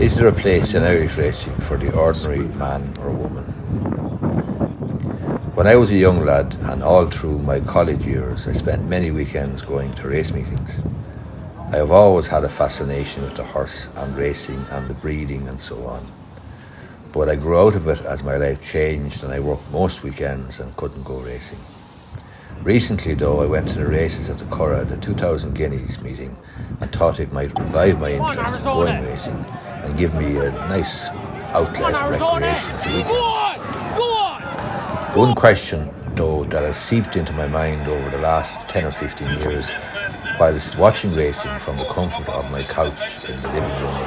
Is there a place in Irish racing for the ordinary man or woman? When I was a young lad and all through my college years, I spent many weekends going to race meetings. I have always had a fascination with the horse and racing and the breeding and so on. But I grew out of it as my life changed and I worked most weekends and couldn't go racing. Recently though, I went to the races at the Curragh, the 2000 Guineas meeting, and thought it might revive my interest in going racing and give me a nice outlet recreation at the weekend. One question though that has seeped into my mind over the last 10 or 15 years whilst watching racing from the comfort of my couch in the living room at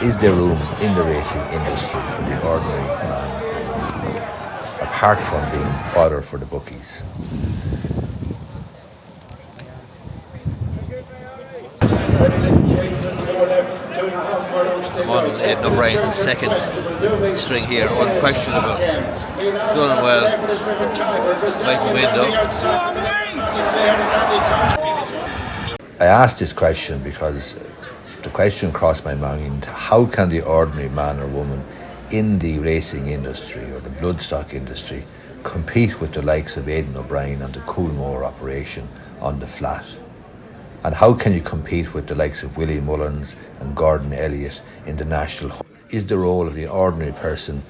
home: is there room in the racing industry for the ordinary man or woman, apart from being fodder for the bookies? I'm on with Aidan O'Brien's second string here, unquestionable. Doing well. Might win though. I asked this question because the question crossed my mind: how can the ordinary man or woman in the racing industry or the bloodstock industry compete with the likes of Aidan O'Brien and the Coolmore operation on the flat? And how can you compete with the likes of Willie Mullins and Gordon Elliott in the national? Is the role of the ordinary person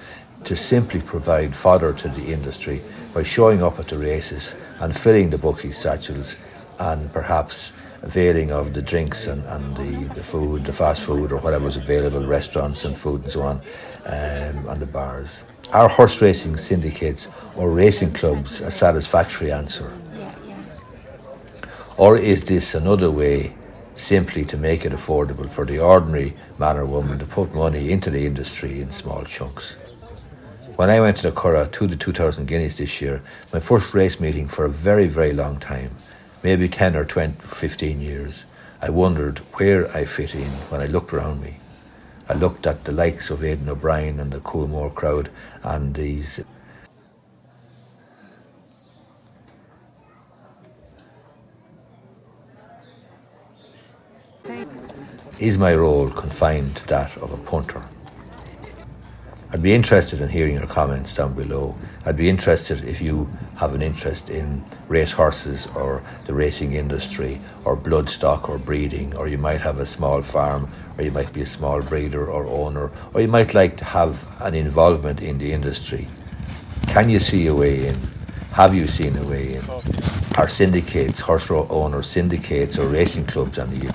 to simply provide fodder to the industry by showing up at the races and filling the bookies' satchels and perhaps availing of the drinks and the food, the fast food or whatever is available, restaurants and food and so on, and the bars? Are horse racing syndicates or racing clubs a satisfactory answer? Or is this another way simply to make it affordable for the ordinary man or woman to put money into the industry in small chunks? When I went to the Curragh to the 2000 Guineas this year, my first race meeting for a very, very long time, maybe 10 or 20, 15 years, I wondered where I fit in when I looked around me. I looked at the likes of Aidan O'Brien and the Coolmore crowd and these. Is my role confined to that of a punter? I'd be interested in hearing your comments down below. I'd be interested if you have an interest in race horses or the racing industry or bloodstock or breeding, or you might have a small farm, or you might be a small breeder or owner, or you might like to have an involvement in the industry. Can you see a way in? Have you seen a way in? Are syndicates, horse owners, syndicates or racing clubs on the